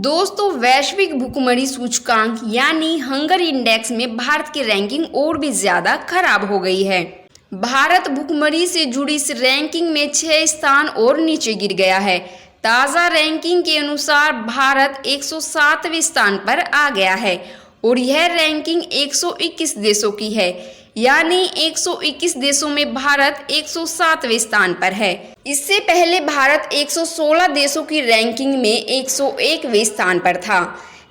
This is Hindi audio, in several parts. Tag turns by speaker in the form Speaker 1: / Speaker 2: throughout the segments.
Speaker 1: दोस्तों, वैश्विक भुखमरी सूचकांक यानी हंगर इंडेक्स में भारत की रैंकिंग और भी ज्यादा खराब हो गई है। भारत भुखमरी से जुड़ी इस रैंकिंग में 6 स्थान और नीचे गिर गया है। ताज़ा रैंकिंग के अनुसार भारत 107वें स्थान पर आ गया है और यह रैंकिंग 121 देशों की है, यानी 121 देशों में भारत 107वें स्थान पर है। इससे पहले भारत 116 देशों की रैंकिंग में 101वें स्थान पर था।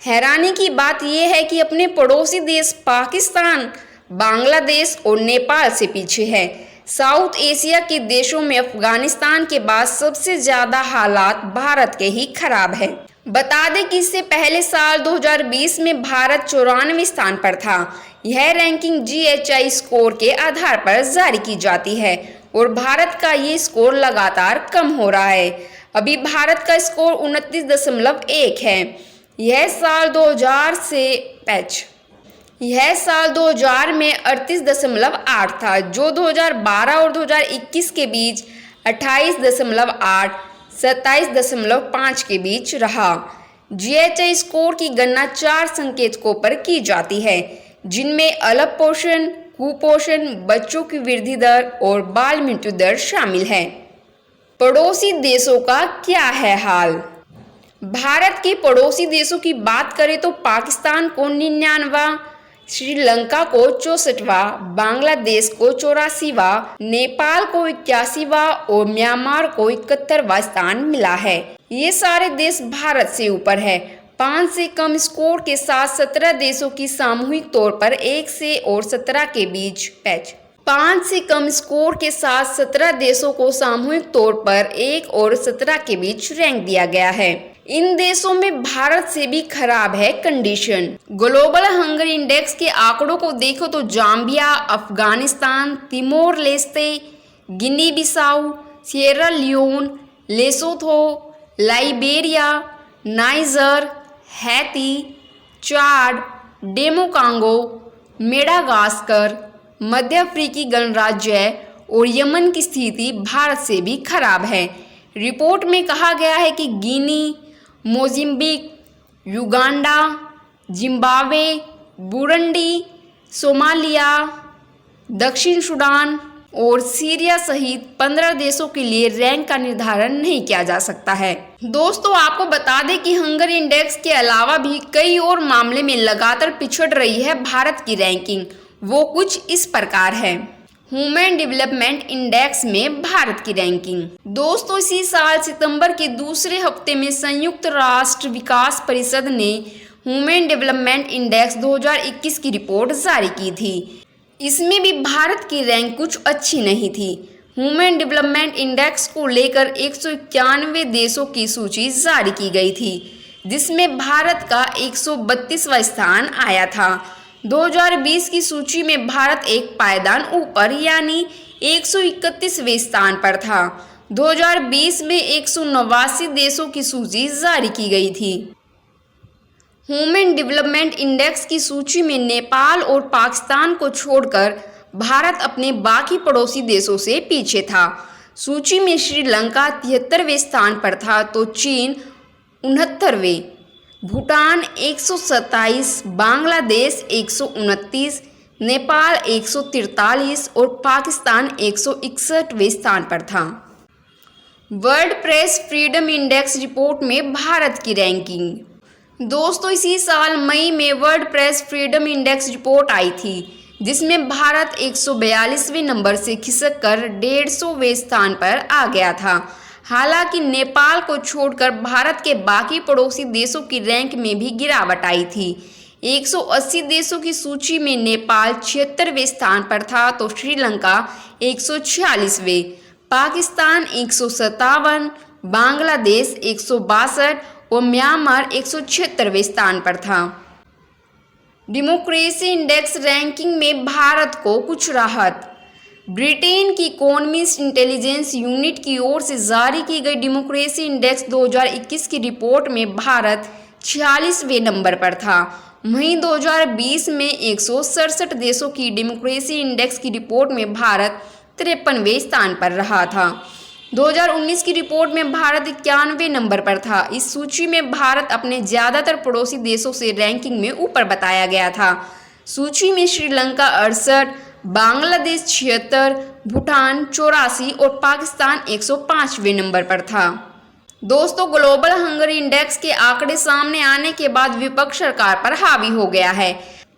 Speaker 1: हैरानी की बात यह है कि अपने पड़ोसी देश पाकिस्तान, बांग्लादेश और नेपाल से पीछे है। साउथ एशिया के देशों में अफगानिस्तान के बाद सबसे ज्यादा हालात भारत के ही खराब है। बता दें कि इससे पहले साल 2020 में भारत 94वें स्थान पर था। यह रैंकिंग GHI स्कोर के आधार पर जारी की जाती है और भारत का ये स्कोर लगातार कम हो रहा है। अभी भारत का स्कोर 29.1 है। यह साल 2000 में 38.8 था, जो 2012 और 2021 के बीच 28.8, 27.5 के बीच रहा। GHI स्कोर की गणना 4 संकेतकों पर की जाती है, जिनमें अल्प पोषण, कुपोषण, बच्चों की वृद्धि दर और बाल मृत्यु दर शामिल है। पड़ोसी देशों का क्या है हाल? भारत के पड़ोसी देशों की बात करें तो पाकिस्तान को 99वां, श्रीलंका को 64वां, बांग्लादेश को 84वां, नेपाल को 81वां और म्यांमार को 71वां स्थान मिला है। ये सारे देश भारत से ऊपर है। 5 से कम स्कोर के साथ 17 देशों की सामूहिक तौर पर 1 से और 17 के बीच 5 से कम स्कोर के साथ 17 देशों को सामूहिक तौर पर 1 और 17 के बीच रैंक दिया गया है। इन देशों में भारत से भी खराब है कंडीशन। ग्लोबल हंगर इंडेक्स के आंकड़ों को देखो तो Zambia, Afghanistan, Timor Leste, Guinea Bissau, Sierra Leone, Lesotho, Liberia, Niger, Haiti, Chad, डेमोकांगो, मेडागास्कर, मध्य अफ्रीकी गणराज्य और यमन की स्थिति भारत से भी खराब है। रिपोर्ट में कहा गया है कि गिनी, मोज़िम्बिक, युगांडा, जिम्बाब्वे, बुरुंडी, सोमालिया, दक्षिण सूडान और सीरिया सहित 15 देशों के लिए रैंक का निर्धारण नहीं किया जा सकता है। दोस्तों, आपको बता दें कि हंगर इंडेक्स के अलावा भी कई और मामले में लगातार पिछड़ रही है भारत की रैंकिंग। वो कुछ इस प्रकार है। ह्यूमन डेवलपमेंट इंडेक्स में भारत की रैंकिंग। दोस्तों, इसी साल सितंबर के दूसरे हफ्ते में संयुक्त राष्ट्र विकास परिषद ने ह्यूमन डेवलपमेंट इंडेक्स 2021 की रिपोर्ट जारी की थी। इसमें भी भारत की रैंक कुछ अच्छी नहीं थी। ह्यूमन डेवलपमेंट इंडेक्स को लेकर 191 देशों की सूची जारी की गई थी, जिसमें भारत का 132वां स्थान आया था। 2020 की सूची में भारत एक पायदान ऊपर यानी 131वें स्थान पर था। 2020 में 189 देशों की सूची जारी की गई थी। ह्यूमन डेवलपमेंट इंडेक्स की सूची में नेपाल और पाकिस्तान को छोड़कर भारत अपने बाकी पड़ोसी देशों से पीछे था। सूची में श्रीलंका 73वें स्थान पर था तो चीन 69वें, भूटान 127, बांग्लादेश 129, नेपाल 143 और पाकिस्तान 161वें स्थान पर था। World press freedom index report में भारत की रैंकिंग। दोस्तों, इसी साल मई में world press freedom index report आई थी, जिसमें भारत 142वें नंबर से खिसक कर 150वें स्थान पर आ गया था। हालांकि नेपाल को छोड़कर भारत के बाकी पड़ोसी देशों की रैंक में भी गिरावट आई थी। 180 देशों की सूची में नेपाल 76वें स्थान पर था तो श्रीलंका 146वें, पाकिस्तान 157, बांग्लादेश 162 और म्यांमार 176वें स्थान पर था। डेमोक्रेसी इंडेक्स रैंकिंग में भारत को कुछ राहत। ब्रिटेन की इकोनॉमिस्ट इंटेलिजेंस यूनिट की ओर से जारी की गई डेमोक्रेसी इंडेक्स 2021 की रिपोर्ट में भारत 46वें नंबर पर था। वहीं 2020 में 167 देशों की डेमोक्रेसी इंडेक्स की रिपोर्ट में भारत 53वें स्थान पर रहा था। 2019 की रिपोर्ट में भारत 91वें नंबर पर था। इस सूची में भारत अपने ज्यादातर पड़ोसी देशों से रैंकिंग में ऊपर बताया गया था। सूची में श्रीलंका 68, बांग्लादेश 76, भूटान 84 और पाकिस्तान 105वें नंबर पर था। दोस्तों, ग्लोबल हंगर इंडेक्स के आंकड़े सामने आने के बाद विपक्ष सरकार पर हावी हो गया है।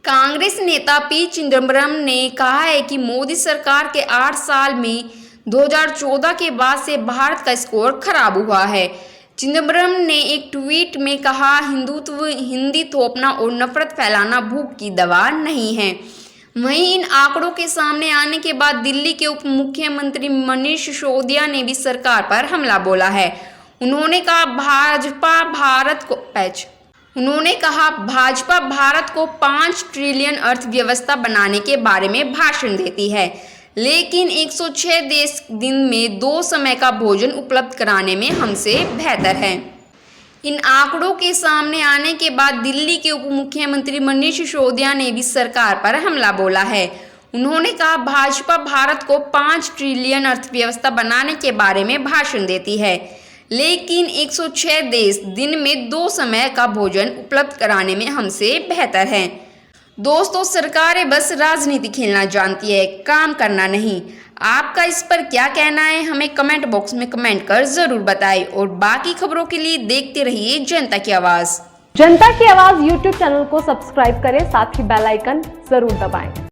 Speaker 1: कांग्रेस नेता पी चिदंबरम ने कहा है कि मोदी सरकार के 8 साल में 2014 के बाद से भारत का स्कोर खराब हुआ है। चिदंबरम ने एक ट्वीट में कहा, हिंदुत्व, हिंदी थोपना और नफरत फैलाना भूख की दवा नहीं है। वहीं इन आंकड़ों के सामने आने के बाद दिल्ली के उप मुख्यमंत्री मनीष सिसोदिया ने भी सरकार पर हमला बोला है। उन्होंने कहा भाजपा भारत को 5 ट्रिलियन अर्थव्यवस्था बनाने के बारे में भाषण देती है, लेकिन 106 देश दिन में 2 समय का भोजन उपलब्ध कराने में हमसे बेहतर है। इन आंकड़ों के सामने आने के बाद दिल्ली के उप मुख्यमंत्री मनीष सिसोदिया ने भी सरकार पर हमला बोला है। उन्होंने कहा भाजपा भारत को 5 ट्रिलियन अर्थव्यवस्था बनाने के बारे में भाषण देती है, लेकिन 106 देश दिन में 2 समय का भोजन उपलब्ध कराने में हमसे बेहतर है। दोस्तों, सरकारें बस राजनीति खेलना जानती है, काम करना नहीं। आपका इस पर क्या कहना है, हमें कमेंट बॉक्स में कमेंट कर जरूर बताएं और बाकी खबरों के लिए देखते रहिए जनता की आवाज।
Speaker 2: जनता की आवाज यूट्यूब चैनल को सब्सक्राइब करें, साथ ही बेल आइकन जरूर दबाएं।